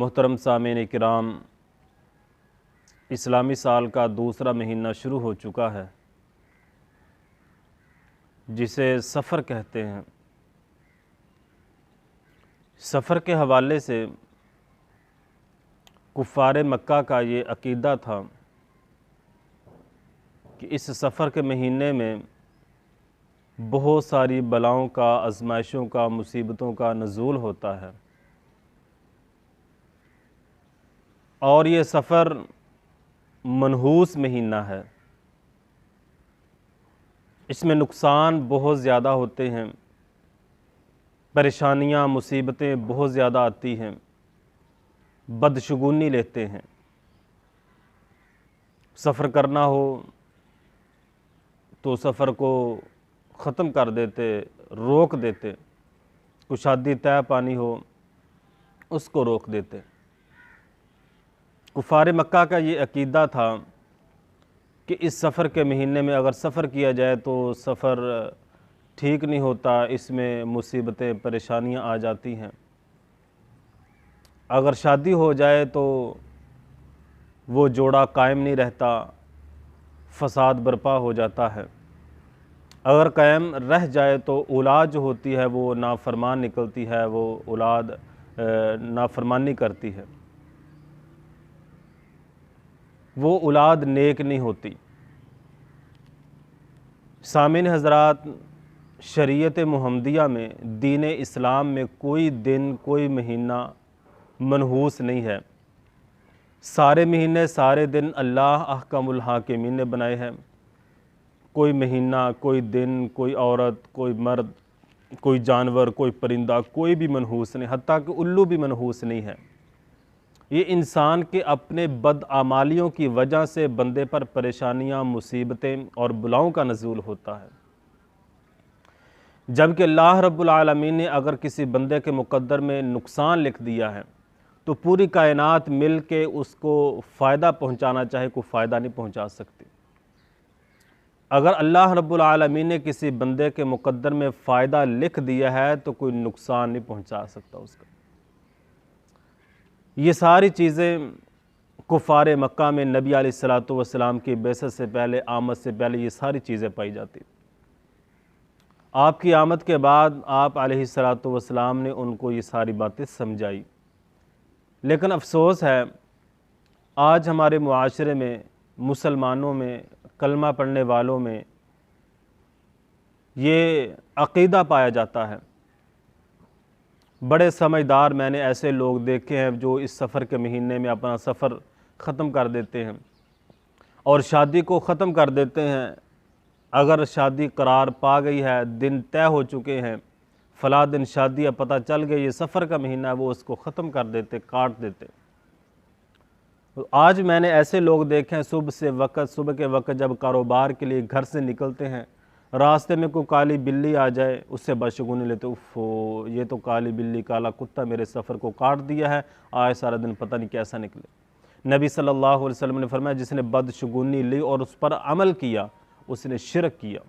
मोहतरम सामीन किराम, इस्लामी साल का दूसरा महीना शुरू हो चुका है, जिसे सफ़र कहते हैं। सफ़र के हवाले से कुफ़ार मक्का का ये अक़ीदा था कि इस सफ़र के महीने में बहुत सारी बलाओं का, आज़माइशों का, मुसीबतों का नुज़ूल होता है और ये सफ़र मनहूस महीना है। इसमें नुकसान बहुत ज़्यादा होते हैं, परेशानियाँ, मुसीबतें बहुत ज़्यादा आती हैं, बदशगुनी लेते हैं। सफ़र करना हो तो सफ़र को ख़त्म कर देते, रोक देते। कुछ शादी तय पानी हो उसको रोक देते। कुफ़ार मक्का का ये अक़ीदा था कि इस सफ़र के महीने में अगर सफ़र किया जाए तो सफ़र ठीक नहीं होता, इसमें मुसीबतें, परेशानियां आ जाती हैं। अगर शादी हो जाए तो वो जोड़ा कायम नहीं रहता, फ़साद बर्पा हो जाता है। अगर कायम रह जाए तो औलाद जो होती है वो नाफरमान निकलती है, वो औलाद नाफरमानी करती है, वो औलाद नेक नहीं होती। सामीन हज़रात, शरीयत मुहम्मदिया में, दीन इस्लाम में कोई दिन, कोई महीना मनहूस नहीं है। सारे महीने, सारे दिन अल्लाह अहकमुल हाकिमीन ने बनाए हैं। कोई महीना, कोई दिन, कोई औरत, कोई मर्द, कोई जानवर, कोई परिंदा, कोई भी मनहूस नहीं, हत्ता कि उल्लू भी मनहूस नहीं है। ये इंसान के अपने बदआमालियों की वजह से बंदे पर परेशानियां, मुसीबतें और बुलाओं का नज़ूल होता है। जबकि अल्लाह रब्बुल आलमीन ने अगर किसी बंदे के मुक़द्दर में नुकसान लिख दिया है तो पूरी कायनात मिल के उसको फ़ायदा पहुँचाना चाहे, कोई फ़ायदा नहीं पहुँचा सकती। अगर अल्लाह रब्बुल आलमीन ने किसी बंदे के मुक़द्दर में फ़ायदा लिख दिया है तो कोई नुकसान नहीं पहुँचा सकता उसका। ये सारी चीज़ें कुफ़ार मक्का में नबी अलैहिस्सलातु वस्सलाम की बेअसत से पहले, आमद से पहले ये सारी चीज़ें पाई जाती। आपकी आमद के बाद आप अलैहिस्सलातु वस्सलाम ने उनको ये सारी बातें समझाई। लेकिन अफसोस है, आज हमारे मुआशरे में, मुसलमानों में, कलमा पढ़ने वालों में ये अक़ीदा पाया जाता है। बड़े समझदार मैंने ऐसे लोग देखे हैं जो इस सफ़र के महीने में अपना सफ़र ख़त्म कर देते हैं और शादी को ख़त्म कर देते हैं। अगर शादी करार पा गई है, दिन तय हो चुके हैं, फ़ला दिन शादी अब पता चल गई, ये सफ़र का महीना है, वो उसको ख़त्म कर देते, काट देते। तो आज मैंने ऐसे लोग देखे हैं, सुबह के वक़्त जब कारोबार के लिए घर से निकलते हैं, रास्ते में कोई काली बिल्ली आ जाए, उससे बदशगुनी लेते, उफ़ ये तो काली बिल्ली, काला कुत्ता मेरे सफ़र को काट दिया है, आज सारा दिन पता नहीं कैसा निकले। नबी सल्लल्लाहु अलैहि वसल्लम ने फरमाया, जिसने बदशगुनी ली और उस पर अमल किया, उसने शिरक किया।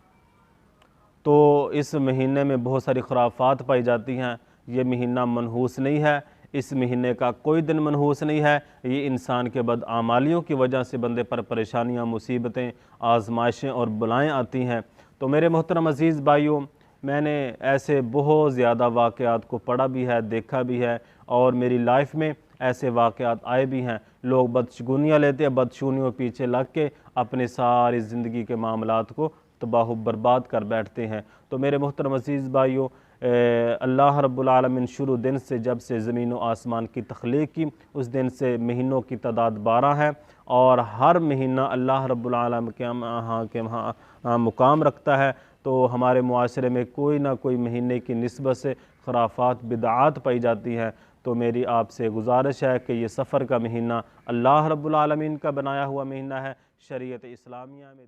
तो इस महीने में बहुत सारी खुराफात पाई जाती हैं। ये महीना मनहूस नहीं है, इस महीने का कोई दिन मनहूस नहीं है। ये इंसान के बदआमालियों की वजह से बंदे पर परेशानियां, मुसीबतें, आजमाइशें और बलाएँ आती हैं। तो मेरे मोहतरम अज़ीज़ भाइयों, मैंने ऐसे बहुत ज़्यादा वाक़यात को पढ़ा भी है, देखा भी है और मेरी लाइफ में ऐसे वाक़यात आए भी हैं। लोग बदशगुनियाँ लेते हैं, बदशगुनियों पीछे लग के अपने सारी ज़िंदगी के मामलात को तबाह बर्बाद कर बैठते हैं। तो मेरे मोहतरम अज़ीज़ भाइयों, अल्लाह रब्बुल आलमीन शुरू दिन से, जब से ज़मीन व आसमान की तख्लीक़ की, उस दिन से महीनों की तादाद 12 है और हर महीना अल्लाह रब्बुल आलमीन के यहाँ मुकाम रखता है। तो हमारे मुआशरे में कोई ना कोई महीने की निस्बत से खराफात, बिदआत पाई जाती हैं। तो मेरी आपसे गुजारिश है कि ये सफ़र का महीना अल्लाह रब्बुल आलमीन का बनाया हुआ महीना है। शरीयत इस्लामिया में